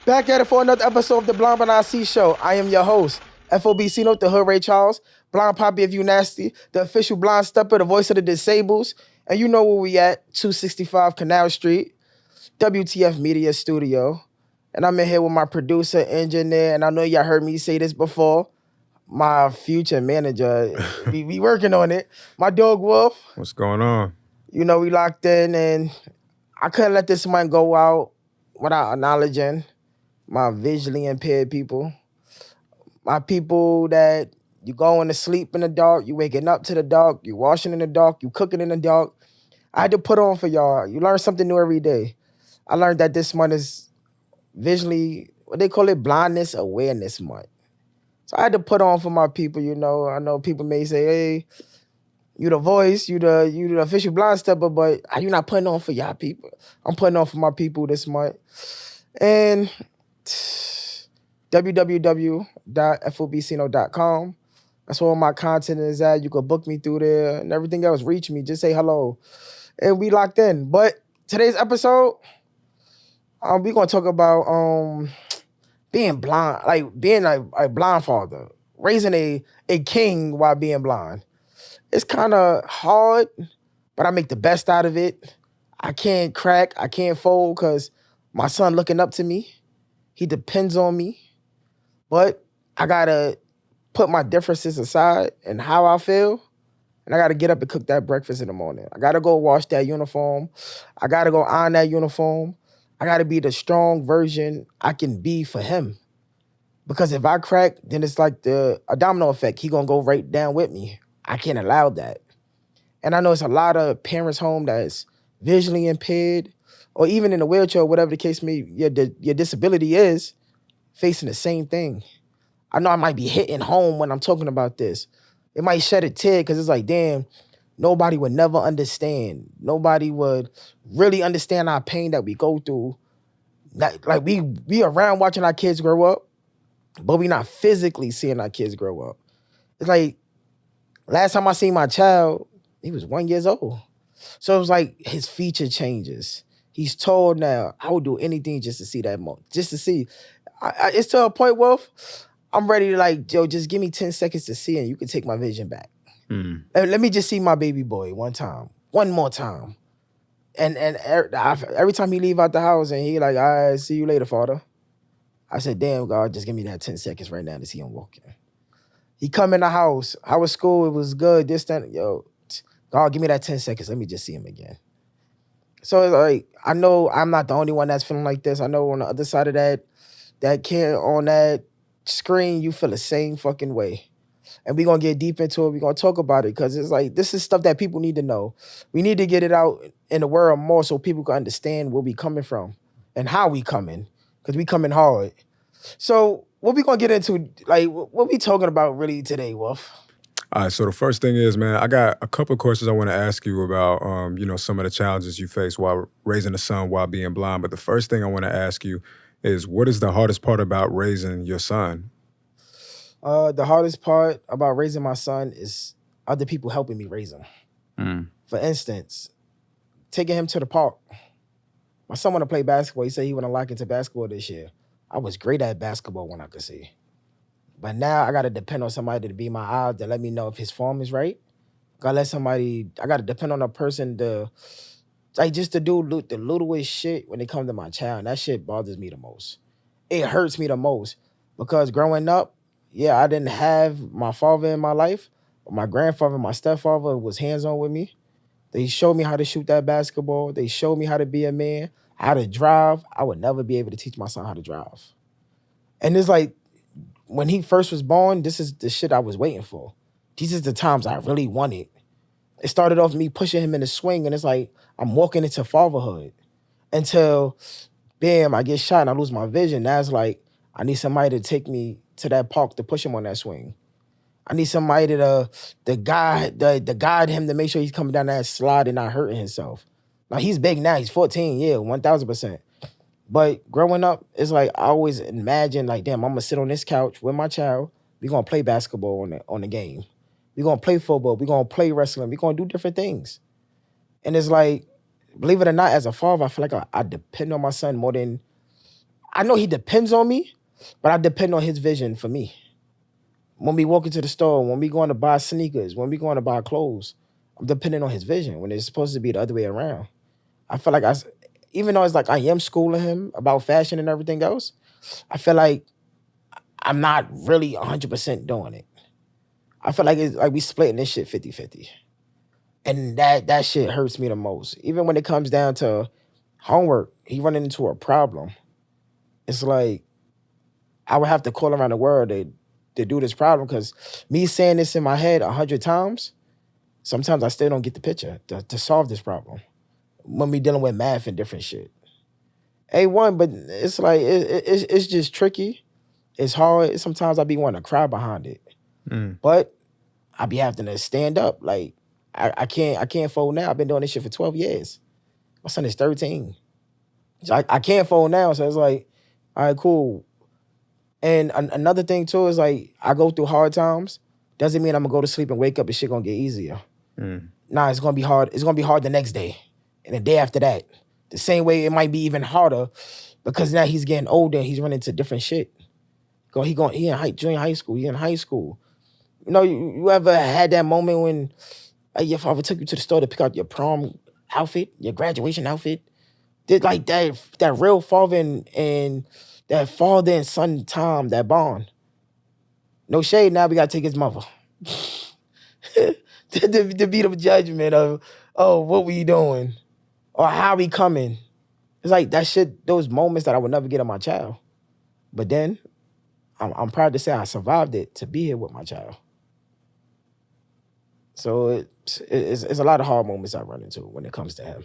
Back at it for another episode of the Blind But I See Show. I am your host, FOBC Note, the Hood Ray Charles, Blind Poppy if you nasty, the official blind stepper, the voice of the disables. And you know where we at, 265 Canal Street, WTF Media Studio. And I'm in here with my producer, engineer, and I know y'all heard me say this before, my future manager. we working on it. My dog Wolf. What's going on? You know, we locked in, and I couldn't let this one go out without acknowledging my visually impaired people. My people that you going to sleep in the dark, you waking up to the dark, you washing in the dark, you cooking in the dark. I had to put on for y'all. You learn something new every day. I learned that this month is visually, what they call it, blindness awareness month. So I had to put on for my people, you know. I know people may say, hey, you the voice, you the official blind stepper, but are you not putting on for y'all people? I'm putting on for my people this month. And www.fobcno.com. That's where all my content is at. You can book me through there and everything else. Reach me. Just say hello. And we locked in. But today's episode, we're going to talk about being blind, like being a blind father, raising a king while being blind. It's kind of hard, but I make the best out of it. I can't crack. I can't fold because my son looking up to me. He depends on me. But I got to put my differences aside and how I feel. And I got to get up and cook that breakfast in the morning. I got to go wash that uniform. I got to go iron that uniform. I got to be the strong version I can be for him. Because if I crack, then it's like a domino effect. He going to go right down with me. I can't allow that. And I know it's a lot of parents home that's visually impaired or even in a wheelchair, whatever the case may be, your disability is, facing the same thing. I know I might be hitting home when I'm talking about this. It might shed a tear because it's like, damn, nobody would never understand. Nobody would really understand our pain that we go through. Like we around watching our kids grow up, but we not physically seeing our kids grow up. It's like, last time I seen my child, he was 1 year old. So it was like his feature changes. He's tall now. I would do anything just to see that moment, just to see. It's to a point, Wolf, I'm ready to like, yo, just give me 10 seconds to see and you can take my vision back. Let me just see my baby boy one more time. And every time he leave out the house and he like, all right, see you later, father. I said, damn, God, just give me that 10 seconds right now to see him walking. He come in the house. How was school? It was good. This, that, yo, God, give me that 10 seconds. Let me just see him again. So it's like, I know I'm not the only one that's feeling like this. I know on the other side of that kid on that screen, you feel the same fucking way. And we're going to get deep into it. We're going to talk about it because it's like, this is stuff that people need to know. We need to get it out in the world more so people can understand where we coming from and how we coming, because we coming hard. So what we going to get into, like, what we talking about really today, Wolf? All right, so the first thing is, man, I got a couple of questions I want to ask you about, some of the challenges you face while raising a son while being blind. But the first thing I want to ask you is, what is the hardest part about raising your son? The hardest part about raising my son is other people helping me raise him. For instance, taking him to the park. My son want to play basketball. He said he want to lock into basketball this year. I was great at basketball when I could see. But now I got to depend on somebody to be my eyes to let me know if his form is right. I got to depend on a person to, like, just to do the littlest shit when it comes to my child. And that shit bothers me the most. It hurts me the most because growing up, yeah, I didn't have my father in my life. But my grandfather, my stepfather was hands-on with me. They showed me how to shoot that basketball. They showed me how to be a man, how to drive. I would never be able to teach my son how to drive. And it's like, when he first was born, this is the shit I was waiting for. These are the times I really wanted. It started off me pushing him in the swing, and it's like I'm walking into fatherhood until, bam, I get shot and I lose my vision. Now it's like I need somebody to take me to that park to push him on that swing. I need somebody to guide him to make sure he's coming down that slide and not hurting himself. Now he's big now. He's 14, yeah, 1,000%. But growing up, it's like I always imagine, like, damn, I'm gonna sit on this couch with my child. We're gonna play basketball on the game. We're gonna play football. We're gonna play wrestling. We're gonna do different things. And it's like, believe it or not, as a father, I feel like I depend on my son more than I know he depends on me, but I depend on his vision for me. When we walk into the store, when we going to buy sneakers, when we going to buy clothes, I'm depending on his vision when it's supposed to be the other way around. I feel like even though it's like I am schooling him about fashion and everything else, I feel like I'm not really 100% doing it. I feel like it's like we splitting this shit 50-50. And that shit hurts me the most. Even when it comes down to homework, he running into a problem. It's like I would have to call around the world to do this problem because me saying this in my head 100 times, sometimes I still don't get the picture to solve this problem when we dealing with math and different shit. A1, but it's like it's just tricky. It's hard. Sometimes I be wanting to cry behind it, but I be having to stand up. Like I can't fold now. I've been doing this shit for 12 years. My son is 13. So I can't fold now. So it's like, all right, cool. And another thing too is like I go through hard times. Doesn't mean I'm gonna go to sleep and wake up and shit gonna get easier. Nah, it's gonna be hard. It's gonna be hard the next day and the day after that. The same way it might be even harder because now he's getting older and he's running into different shit. He in junior high school. He in high school. You know, you ever had that moment when your father took you to the store to pick out your prom outfit, your graduation outfit? Did like that real father and that father and son time, that bond. No shade, now we gotta take his mother. to be the judgment of, oh, what we doing? Or how we coming? It's like that shit, those moments that I would never get on my child. But then, I'm proud to say I survived it to be here with my child. So it's a lot of hard moments I run into when it comes to him.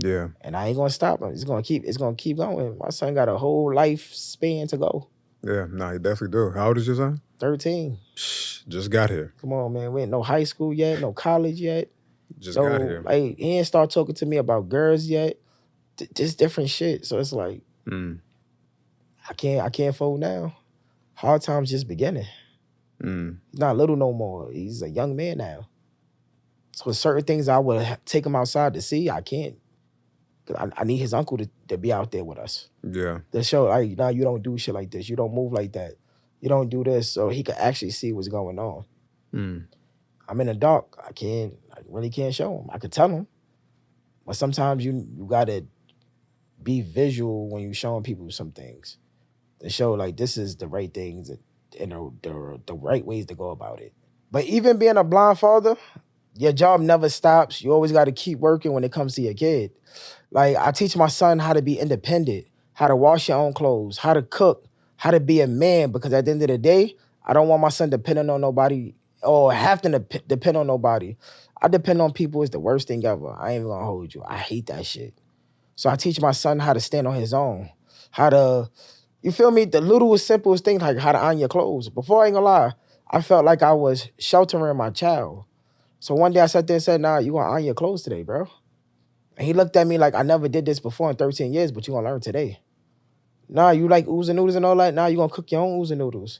Yeah. And I ain't gonna stop him. It's gonna keep going. My son got a whole life span to go. Yeah, no, he definitely do. How old is your son? 13. Just got here. Come on, man. We ain't no high school yet, no college yet. Just got here. Like, he ain't start talking to me about girls yet. Just different shit. So it's like, I can't fold now. Hard times just beginning. He's not little no more. He's a young man now. So certain things I would take him outside to see, I can't. Cause I need his uncle to be out there with us. Yeah. To show, like, nah, you don't do shit like this. You don't move like that. You don't do this. So he could actually see what's going on. I'm in the dark. I really can't show him. I could tell him. But sometimes you gotta be visual when you showing people some things. To show, like, this is the right things and the right ways to go about it. But even being a blind father, your job never stops. You always got to keep working when it comes to your kid. Like, I teach my son how to be independent, how to wash your own clothes, how to cook, how to be a man, because at the end of the day, I don't want my son depending on nobody or having to depend on nobody. I depend on people is the worst thing ever. I ain't even gonna hold you. I hate that shit. So I teach my son how to stand on his own, how to, you feel me? The littlest, simplest things, like how to iron your clothes. Before, I ain't gonna lie, I felt like I was sheltering my child. So one day I sat there and said, nah, you gonna iron your clothes today, bro. And he looked at me like I never did this before in 13 years, but you gonna learn today. Nah, you like oodles and noodles and all that? Nah, you gonna cook your own oodles and noodles.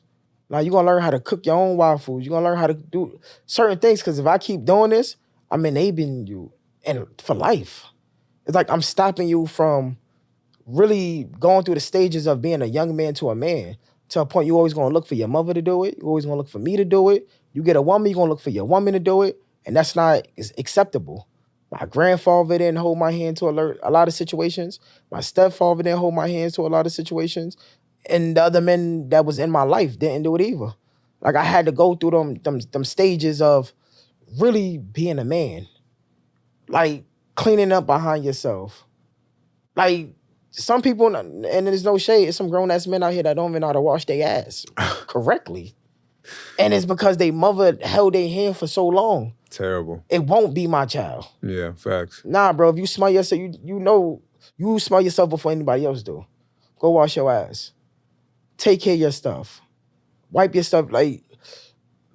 Nah, you gonna learn how to cook your own waffles. You gonna learn how to do certain things, because if I keep doing this, I'm enabling you and for life. It's like I'm stopping you from really going through the stages of being a young man to a man, to a point you always gonna look for your mother to do it. You always gonna look for me to do it. You get a woman, you gonna look for your woman to do it. And that's not acceptable. My grandfather didn't hold my hand to a lot of situations. My stepfather didn't hold my hands to a lot of situations. And the other men that was in my life didn't do it either. Like, I had to go through them stages of really being a man. Like, cleaning up behind yourself. Like, some people, and there's no shade, there's some grown-ass men out here that don't even know how to wash their ass correctly. And it's because they mother held their hand for so long. Terrible. It won't be my child. Yeah, facts. Nah, bro, if you smell yourself, you know, you smell yourself before anybody else do. Go wash your ass. Take care of your stuff. Wipe your stuff. Like,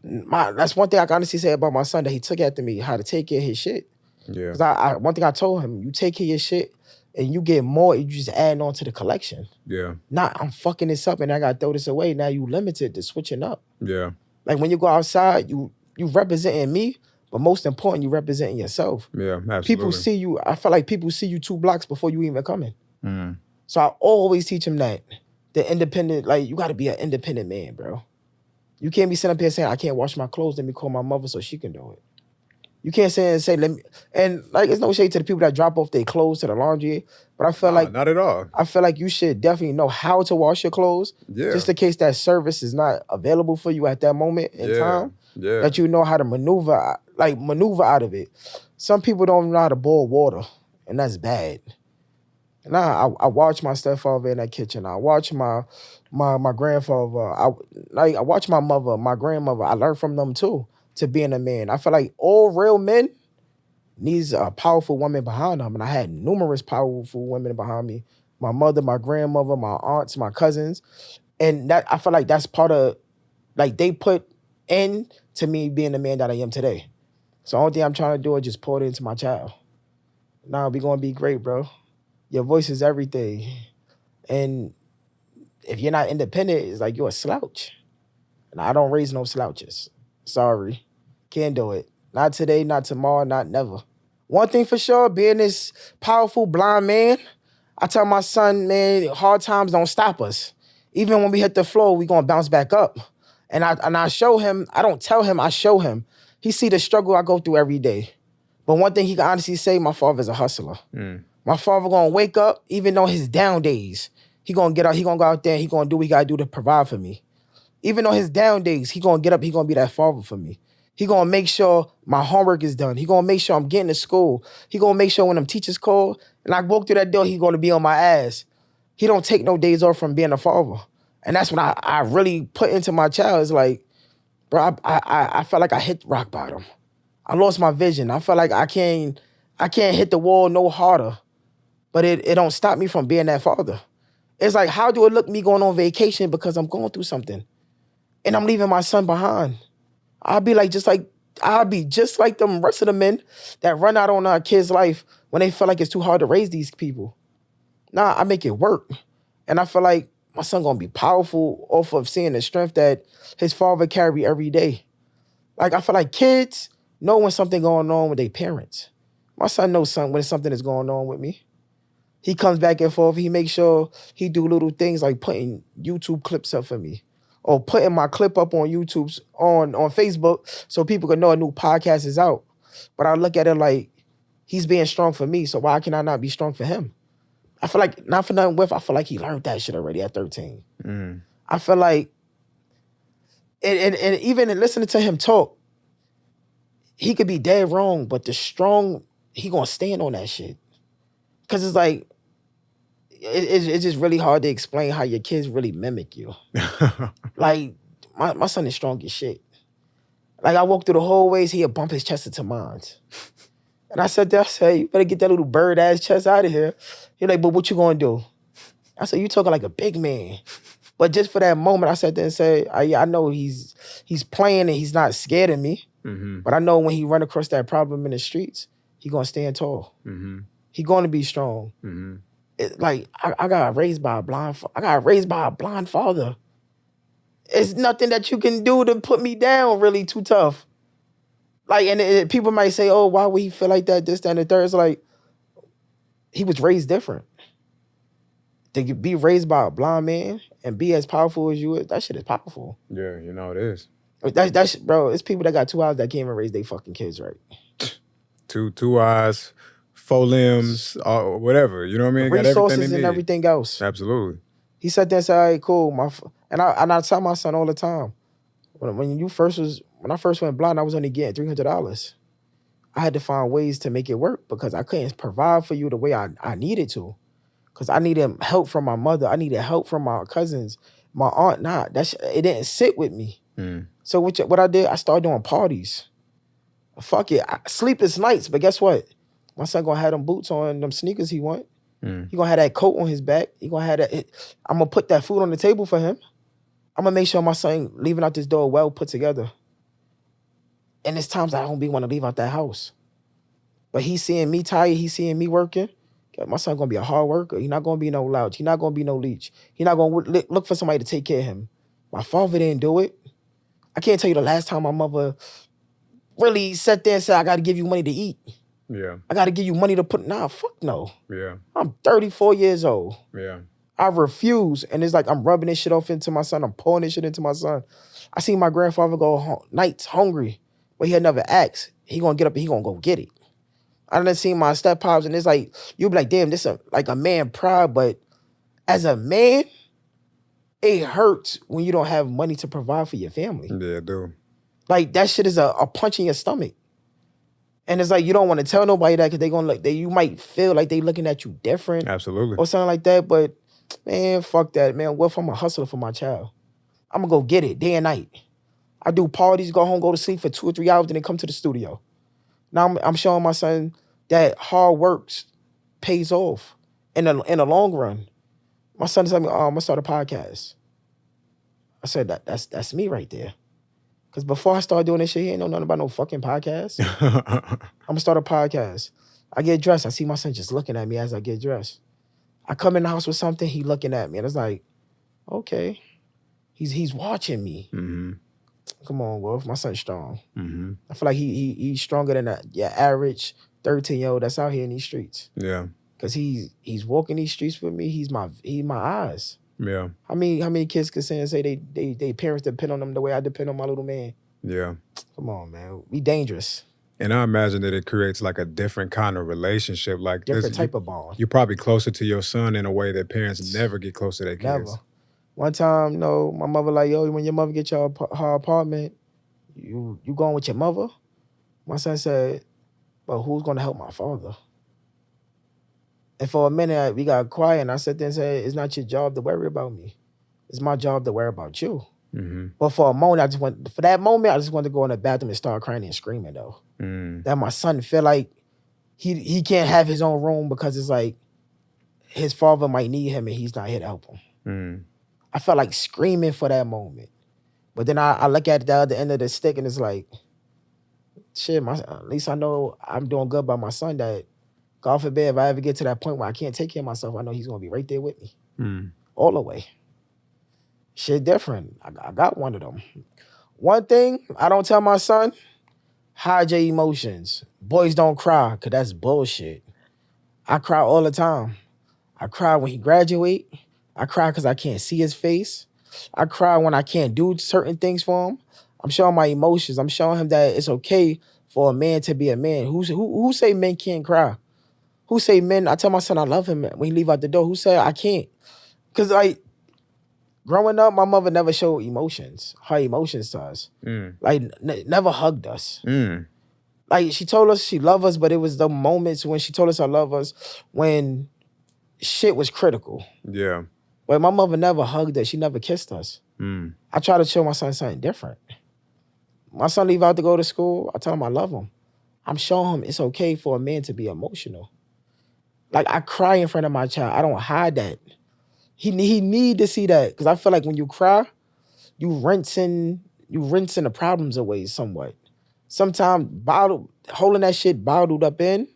that's one thing I can honestly say about my son, that he took after me, how to take care of his shit. Yeah. Because one thing I told him, you take care of your shit and you get more, you just add on to the collection. Yeah. Nah, I'm fucking this up and I gotta throw this away. Now you limited to switching up. Yeah. Like, when you go outside, you representing me, but most important, you representing yourself. Yeah, absolutely. People see you, I feel like people see you 2 blocks before you even come in. So I always teach him that. The independent, like, you gotta be an independent man, bro. You can't be sitting up here saying, I can't wash my clothes, let me call my mother so she can do it. You can't say, let me, and like, it's no shade to the people that drop off their clothes to the laundry, but I feel Nah, not at all. I feel like you should definitely know how to wash your clothes, Yeah. just in case that service is not available for you at that moment in time, Yeah. that you know how to maneuver out of it. Some people don't know how to boil water, and that's bad. Nah, I watch my stepfather in that kitchen. I watch my grandfather. I watch my mother, my grandmother. I learned from them too to being a man. I feel like all real men needs a powerful woman behind them, and I had numerous powerful women behind me. My mother, my grandmother, my aunts, my cousins, and that I feel like that's part of, like, they put in to me being the man that I am today. So the only thing I'm trying to do is just pour it into my child. Nah, we gonna be great, bro. Your voice is everything. And if you're not independent, it's like you're a slouch. And I don't raise no slouches. Sorry. Can't do it. Not today, not tomorrow, not never. One thing for sure, being this powerful blind man, I tell my son, man, hard times don't stop us. Even when we hit the floor, we gonna bounce back up. And I show him, I don't tell him, I show him. He see the struggle I go through every day. But one thing he can honestly say, my father's a hustler. My father gonna wake up, even on his down days. He gonna get out, he gonna go out there, he gonna do what he gotta do to provide for me. Even on his down days, he gonna get up, he gonna be that father for me. He gonna make sure my homework is done. He gonna make sure I'm getting to school. He gonna make sure when them teachers call and I walk through that door, he gonna be on my ass. He don't take no days off from being a father. And that's what I really put into my child. It's like, bro, I felt like I hit rock bottom. I lost my vision. I felt like I can't hit the wall no harder. But it don't stop me from being that father. It's like, how do it look me going on vacation because I'm going through something? And I'm leaving my son behind. I'll be just like them rest of the men that run out on our kids' life when they feel like it's too hard to raise these people. Nah, I make it work. And I feel like my son gonna be powerful off of seeing the strength that his father carry every day. Like, I feel like kids know when something going on with their parents. My son knows when something is going on with me. He comes back and forth. He makes sure he do little things like putting YouTube clips up for me, or putting my clip up on YouTube, on Facebook, so people can know a new podcast is out. But I look at it like, he's being strong for me, so why can I not be strong for him? I feel like, not for nothing I feel like he learned that shit already at 13. I feel like, and even in listening to him talk, he could be dead wrong, but the strong, he gonna stand on that shit. Cause it's like, it's just really hard to explain how your kids really mimic you. Like, my son is strong as shit. Like, I walk through the hallways, he'll bump his chest into mine. And I said, you better get that little bird-ass chest out of here. He's like, but what you gonna do? I said, you talking like a big man. But just for that moment, I sat there and said, I know he's playing and he's not scared of me. But I know when he run across that problem in the streets, he gonna stand tall. He gonna be strong. I got raised by a blind father. It's nothing that you can do to put me down really too tough. Like, and people might say, oh, why would he feel like that, this, that, and the third? It's like, he was raised different. To be raised by a blind man and be as powerful as you is, that shit is powerful. Yeah, you know it is. That's bro, it's people that got 2 eyes that can't even raise their fucking kids right. Two eyes, 4 limbs, whatever. You know what I mean? Resources and everything else. Absolutely. He sat there and said, all right, cool. And I tell my son all the time, when I first went blind, I was only getting $300. I had to find ways to make it work because I couldn't provide for you the way I needed to. Because I needed help from my mother. I needed help from my cousins, my aunt. It didn't sit with me. So what I did, I started doing parties. Fuck it, sleepless nights. But guess what? My son gonna have them boots on, them sneakers he want. He gonna have that coat on his back. He gonna have that. I'm gonna put that food on the table for him. I'm gonna make sure my son leaving out this door well put together. And there's times I don't want to leave out that house. But he's seeing me tired. He's seeing me working. My son gonna be a hard worker. He's not gonna be no louch. He's not gonna be no leech. He's not gonna look for somebody to take care of him. My father didn't do it. I can't tell you the last time my mother really sat there and said, I gotta give you money to eat. Yeah. I got to give you money to put, nah, fuck no. Yeah. I'm 34 years old. Yeah. I refuse. And it's like I'm rubbing this shit off into my son. I'm pouring this shit into my son. I see my grandfather go nights hungry, but he had never asked. He gonna get up and he gonna go get it. I done seen my step pops, and it's like, you'll be like, damn, this like a man pride, but as a man, it hurts when you don't have money to provide for your family. Yeah, dude. Like that shit is a punch in your stomach. And it's like you don't want to tell nobody that because they gonna look. You might feel like they looking at you different Absolutely. or something like that. But man, fuck that, man. What if I'm a hustler for my child? I'm gonna go get it day and night. I do parties, go home, go to sleep for 2 or 3 hours, then come to the studio. Now I'm showing my son that hard work pays off in the long run. My son told me, "Oh, I'm gonna start a podcast." I said, "That's me right there." Because before I started doing this shit, he ain't know nothing about no fucking podcast. I'm gonna start a podcast. I get dressed. I see my son just looking at me as I get dressed. I come in the house with something, he looking at me, and it's like, okay, he's watching me. Mm-hmm. Come on, Wolf, my son's strong. Mm-hmm. I feel like he's stronger than your average 13-year-old that's out here in these streets. Yeah. Cause he's walking these streets with me. He's my eyes. Yeah. How many kids could say they parents depend on them the way I depend on my little man? Yeah. Come on, man. We dangerous. And I imagine that it creates like a different kind of relationship. Like Different type of bond. You're probably closer to your son in a way that parents never get close to their kids. Never. One time, my mother like, yo, when your mother get her apartment, you going with your mother? My son said, but who's gonna help my father? And for a minute, we got quiet, and I sat there and said, it's not your job to worry about me. It's my job to worry about you. Mm-hmm. But for a moment, I just wanted to go in the bathroom and start crying and screaming, though. Mm. That my son feel like he can't have his own room because it's like his father might need him and he's not here to help him. Mm. I felt like screaming for that moment. But then I look at the other end of the stick and it's like, shit, at least I know I'm doing good by my son that, God forbid, if I ever get to that point where I can't take care of myself, I know he's going to be right there with me. Mm. All the way. Shit different. I got one of them. One thing I don't tell my son, hide your emotions. Boys don't cry, because that's bullshit. I cry all the time. I cry when he graduate. I cry because I can't see his face. I cry when I can't do certain things for him. I'm showing my emotions. I'm showing him that it's okay for a man to be a man. Who say men can't cry? Who say men, I tell my son I love him when he leave out the door. Who say I can't? Because like, growing up, my mother never showed her emotions to us. Mm. Like, never hugged us. Mm. Like, she told us she loved us, but it was the moments when she told us I love us when shit was critical. Yeah. But my mother never hugged us. She never kissed us. Mm. I try to show my son something different. My son leave out to go to school. I tell him I love him. I'm showing him it's okay for a man to be emotional. Like, I cry in front of my child. I don't hide that. He need to see that because I feel like when you cry, you rinsing the problems away somewhat. Sometimes holding that shit bottled up in,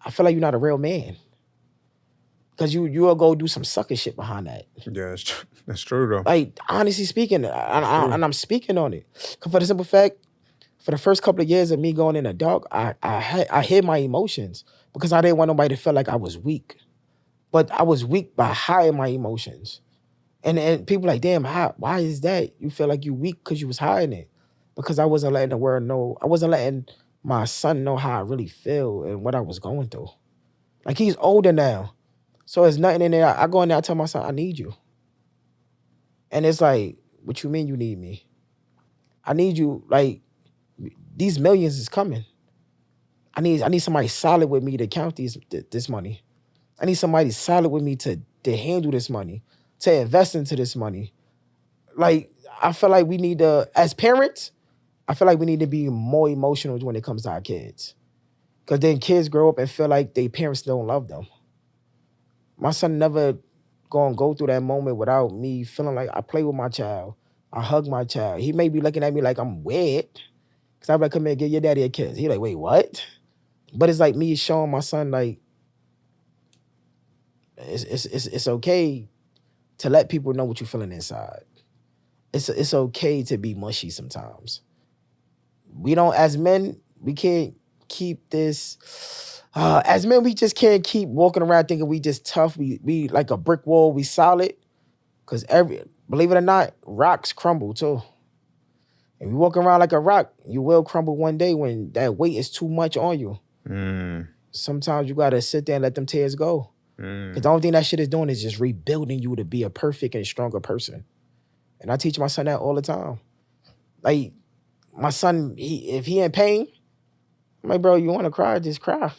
I feel like you're not a real man. Because you'll go do some sucker shit behind that. Yeah, that's true though. Like, honestly speaking, and I'm speaking on it. Because for the simple fact, for the first couple of years of me going in the dark, I hid my emotions because I didn't want nobody to feel like I was weak. But I was weak by hiding my emotions. And people like, damn, why is that? You feel like you weak because you was hiding it. Because I wasn't letting the world know. I wasn't letting my son know how I really feel and what I was going through. Like, he's older now. So there's nothing in there. I go in there, I tell my son, I need you. And it's like, what you mean you need me? I need you, like, these millions is coming. I need somebody solid with me to count this money. I need somebody solid with me to handle this money, to invest into this money. Like, I feel like we need to, as parents, I feel like we need to be more emotional when it comes to our kids. Because then kids grow up and feel like their parents don't love them. My son never gonna go through that moment without me feeling like I play with my child. I hug my child. He may be looking at me like I'm weird. Because I'm like, come here, give your daddy a kiss. He like, wait, what? But it's like me showing my son, like, it's okay to let people know what you're feeling inside. It's okay to be mushy sometimes. We don't, as men, we can't keep this. As men, we just can't keep walking around thinking we just tough. We like a brick wall. We solid. Cause believe it or not, rocks crumble too. If you walk around like a rock, you will crumble one day when that weight is too much on you. Sometimes you gotta sit there and let them tears go. Cause the only thing that shit is doing is just rebuilding you to be a perfect and stronger person. And I teach my son that all the time. Like, my son, if he in pain, I'm like, bro, you want to cry? Just cry.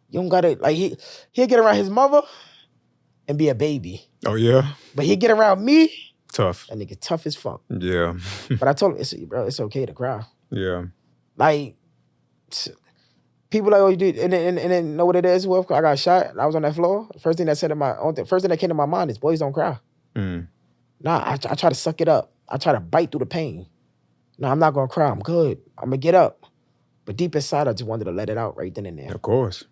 You don't gotta, like, he'll get around his mother and be a baby. Oh, yeah? But he'll get around me. Tough. That nigga tough as fuck. Yeah. But I told him, bro, it's okay to cry. Yeah. Like, people like, oh, you did, and then know what it is? Well, I got shot, and I was on that floor. First thing that came to my mind is, boys don't cry. Nah, I try to suck it up. I try to bite through the pain. No, I'm not gonna cry. I'm good. I'm gonna get up. But deep inside, I just wanted to let it out right then and there. Of course.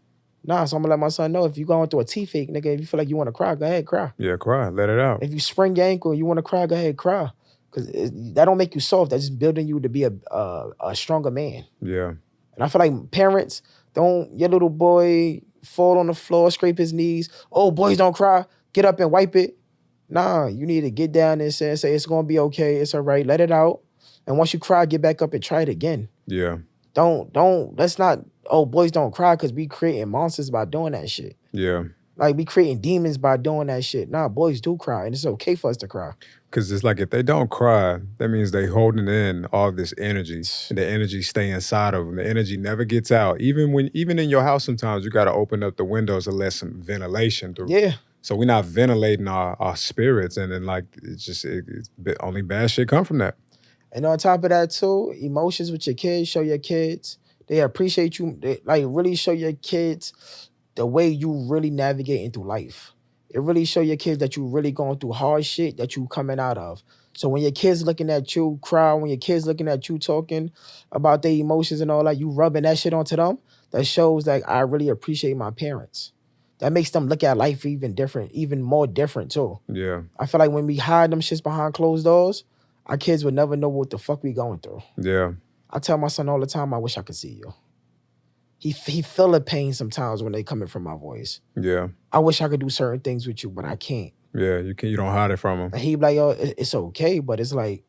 Nah, so I'm gonna let my son know, if you going through a teeth ache, nigga, if you feel like you want to cry, go ahead, cry. Yeah, cry. Let it out. If you sprain your ankle and you want to cry, go ahead, cry. Because that don't make you soft. That's just building you to be a stronger man. Yeah. And I feel like parents, your little boy fall on the floor, scrape his knees. Oh, boys don't cry. Get up and wipe it. Nah, you need to get down and say it's gonna be okay. It's all right. Let it out. And once you cry, get back up and try it again. Yeah. Let's not, boys don't cry because we creating monsters by doing that shit. Yeah. Like, we creating demons by doing that shit. Nah, boys do cry, and it's okay for us to cry. Because it's like, if they don't cry, that means they holding in all this energy, and the energy stay inside of them. The energy never gets out. Even in your house, sometimes you got to open up the windows and let some ventilation through. Yeah. So we're not ventilating our spirits, and then like only bad shit come from that. And on top of that too, emotions with your kids. Show your kids they appreciate you. Really show your kids the way you really navigating through life. It really show your kids that you really going through hard shit that you coming out of. So when your kids looking at you cry, when your kids looking at you talking about their emotions and all that, you rubbing that shit onto them, that shows that I really appreciate my parents. That makes them look at life even different, even more different too. Yeah. I feel like when we hide them shits behind closed doors, our kids would never know what the fuck we going through. Yeah. I tell my son all the time, I wish I could see you. He feel the pain sometimes when they coming from my voice. Yeah. I wish I could do certain things with you, but I can't. Yeah, you don't hide it from him. And he be like, yo, it's okay, but it's like,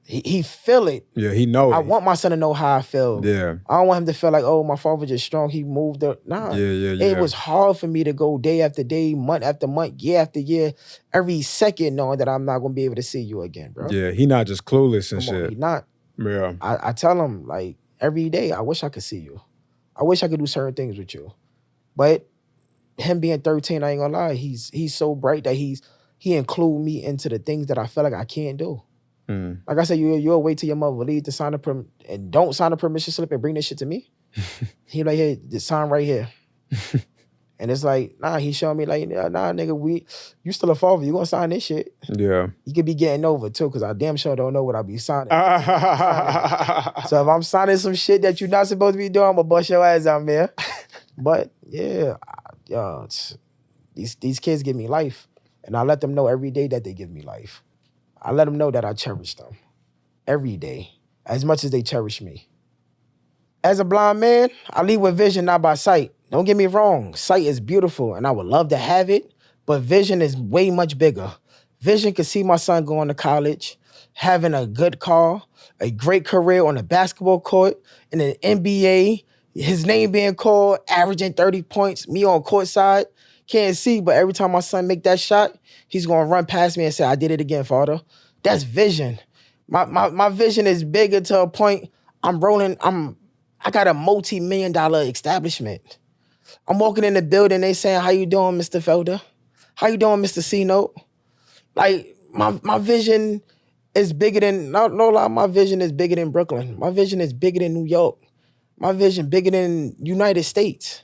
he feel it. Yeah, he know it. I want my son to know how I feel. Yeah. I don't want him to feel like, oh, my father just strong. He moved up. Nah. Yeah. It was hard for me to go day after day, month after month, year after year, every second knowing that I'm not going to be able to see you again, bro. Yeah, he not just clueless and Come on, shit. he not. Yeah. I tell him, like, every day, I wish I could see you. I wish I could do certain things with you. But him being 13, I ain't gonna lie, he's so bright that he include me into the things that I feel like I can't do. Like I said, you'll wait till your mother leave to sign and don't sign a permission slip and bring this shit to me. He like, hey, just sign right here. And it's like, nah, he showing me like, nah, nigga, you still a father. You gonna sign this shit. Yeah. You could be getting over too, because I damn sure don't know what I be signing. So if I'm signing some shit that you're not supposed to be doing, I'm gonna bust your ass out, man. But yeah, these kids give me life. And I let them know every day that they give me life. I let them know that I cherish them every day, as much as they cherish me. As a blind man, I lead with vision, not by sight. Don't get me wrong, sight is beautiful and I would love to have it, but vision is way much bigger. Vision could see my son going to college, having a good car, a great career on the basketball court, in an NBA, his name being called, averaging 30 points, me on court side. Can't see, but every time my son make that shot, he's gonna run past me and say, I did it again, father. That's vision. My vision is bigger to a point. I got a multi-million-dollar establishment. I'm walking in the building, they saying, how you doing, Mr. Felder? How you doing, Mr. C-Note? Like, my vision is bigger than, no lie, my vision is bigger than Brooklyn. My vision is bigger than New York. My vision bigger than United States.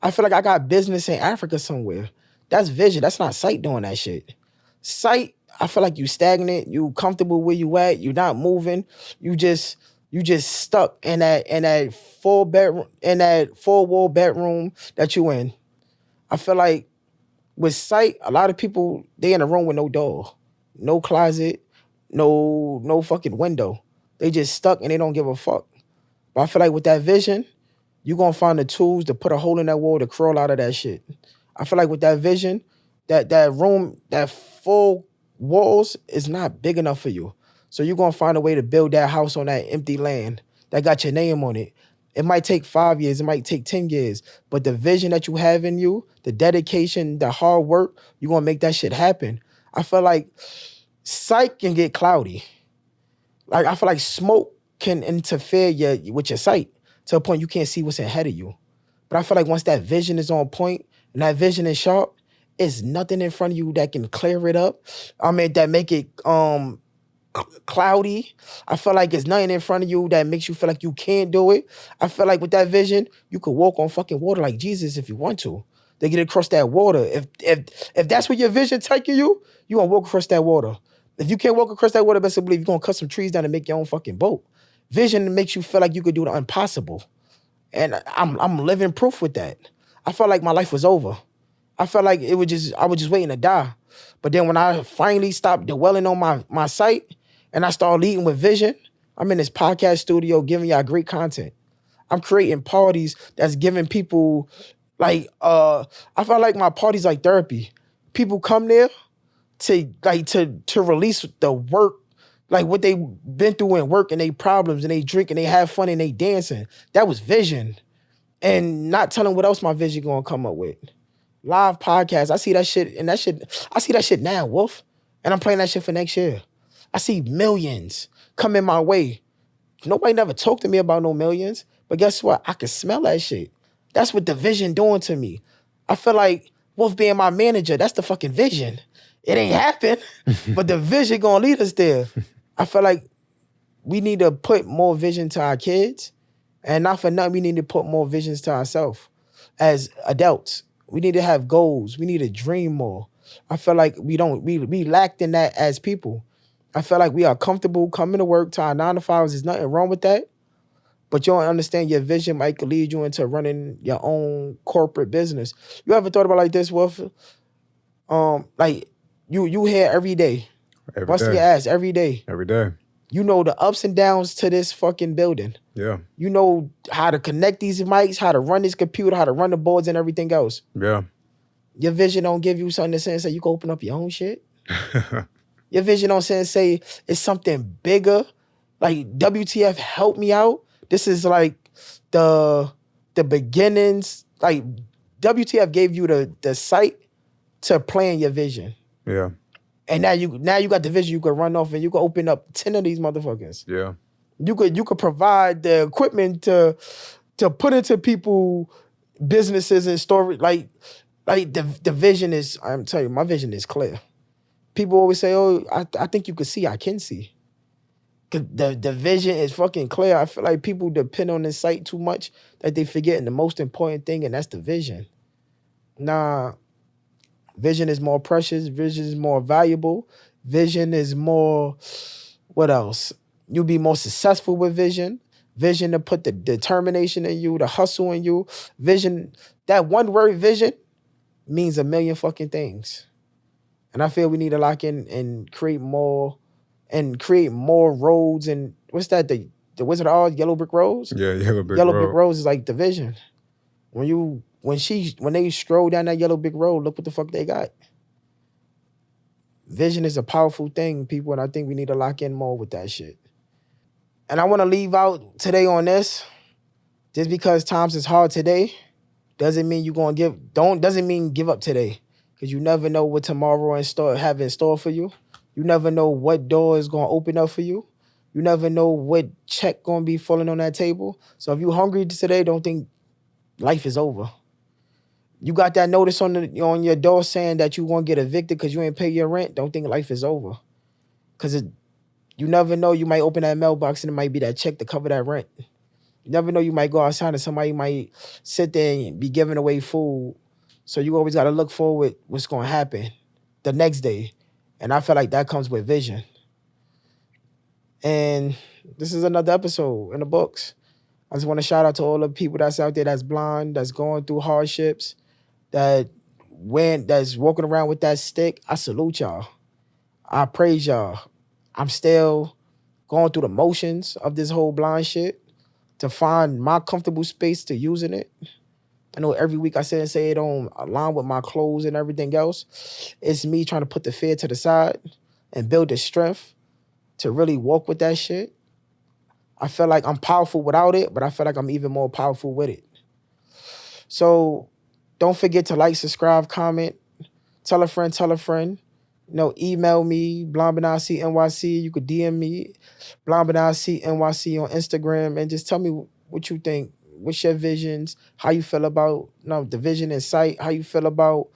I feel like I got business in Africa somewhere. That's vision. That's not sight doing that shit. Sight, I feel like you stagnant. You comfortable where you at. You're not moving. You just stuck in that four wall bedroom that you in. I feel like with sight, a lot of people, they in a room with no door, no closet, no fucking window. They just stuck and they don't give a fuck. But I feel like with that vision, you're gonna find the tools to put a hole in that wall to crawl out of that shit. I feel like with that vision, that room, that full walls is not big enough for you. So you're gonna find a way to build that house on that empty land that got your name on it. It might take 5 years, it might take 10 years, but the vision that you have in you, the dedication, the hard work, you're gonna make that shit happen. I feel like sight can get cloudy. Like I feel like smoke can interfere with your sight to a point you can't see what's ahead of you. But I feel like once that vision is on point and that vision is sharp, it's nothing in front of you that can clear it up. I mean, that make it cloudy. I feel like it's nothing in front of you that makes you feel like you can't do it. I feel like with that vision, you could walk on fucking water like Jesus if you want to. They get across that water. If that's where your vision taking you, you gonna walk across that water. If you can't walk across that water, best believe you're gonna cut some trees down and make your own fucking boat. Vision makes you feel like you could do the impossible. And I'm living proof with that. I felt like my life was over. I felt like I was just waiting to die. But then when I finally stopped dwelling on my sight and I started leading with vision, I'm in this podcast studio giving y'all great content. I'm creating parties that's giving people like I feel like my party's like therapy. People come there to release the work, like what they been through in work and they problems and they drink and they have fun and they dancing. That was vision. And not telling what else my vision gonna come up with. Live podcast. I see that shit I see that shit now, Wolf. And I'm playing that shit for next year. I see millions coming my way. Nobody never talked to me about no millions, but guess what? I can smell that shit. That's what the vision doing to me. I feel like Wolf being my manager, that's the fucking vision. It ain't happened, but the vision gonna lead us there. I feel like we need to put more vision to our kids, and not for nothing, we need to put more visions to ourselves as adults. We need to have goals. We need to dream more. I feel like we lacked in that as people. I feel like we are comfortable coming to work to our 9 to 5s. There's nothing wrong with that. But you don't understand your vision might lead you into running your own corporate business. You ever thought about like this, Wolf? Like you here every day. Busting your ass every day. Every day. You know the ups and downs to this fucking building. Yeah. You know how to connect these mics, how to run this computer, how to run the boards and everything else. Yeah. Your vision don't give you something to say and say you can open up your own shit. Your vision don't say it's something bigger. Like WTF help me out. This is like the beginnings. Like WTF gave you the sight to plan your vision. Yeah. And now you got the vision you could run off and you could open up 10 of these motherfuckers. Yeah. You could provide the equipment to put into people businesses and story like the vision is, I'm telling you, my vision is clear. People always say, oh, I think you could see, I can see. Cause the vision is fucking clear. I feel like people depend on this sight too much that they forgetting the most important thing, and that's the vision. Nah, vision is more precious. Vision is more valuable. Vision is more, what else? You'll be more successful with vision. Vision to put the determination in you, the hustle in you. Vision, that one word vision means a million fucking things. And I feel we need to lock in and create more roads. And what's that? The Wizard of Oz, Yellow Brick Roads? Yeah, Yellow Brick Roads is like the vision. When they stroll down that Yellow Brick Road, look what the fuck they got. Vision is a powerful thing, people, and I think we need to lock in more with that shit. And I want to leave out today on this. Just because times is hard today, doesn't mean give up today. Because you never know what tomorrow have in store for you. You never know what door is going to open up for you. You never know what check going to be falling on that table. So if you're hungry today, don't think life is over. You got that notice on your door saying that you going to get evicted because you ain't pay your rent, don't think life is over. Because you never know, you might open that mailbox and it might be that check to cover that rent. You never know, you might go outside and somebody might sit there and be giving away food. So you always got to look forward what's going to happen the next day. And I feel like that comes with vision. And this is another episode in the books. I just want to shout out to all the people that's out there that's blind, that's going through hardships, that's walking around with that stick. I salute y'all. I praise y'all. I'm still going through the motions of this whole blind shit. to find my comfortable space to using it. I know every week I say it don't align with my clothes and everything else. It's me trying to put the fear to the side and build the strength to really walk with that shit. I feel like I'm powerful without it, but I feel like I'm even more powerful with it. So don't forget to like, subscribe, comment, tell a friend, tell a friend. Email me, BlondBenassi You could DM me, BlondBenassi on Instagram, and just tell me what you think. What's your visions? How you feel about the vision in sight? How you feel about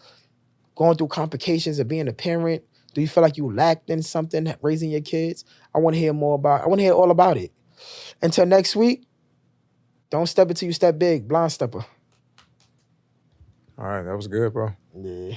going through complications of being a parent? Do you feel like you lacked in something raising your kids? I want to hear all about it. Until next week, don't step until you step big. Blind stepper. All right, that was good, bro. Yeah.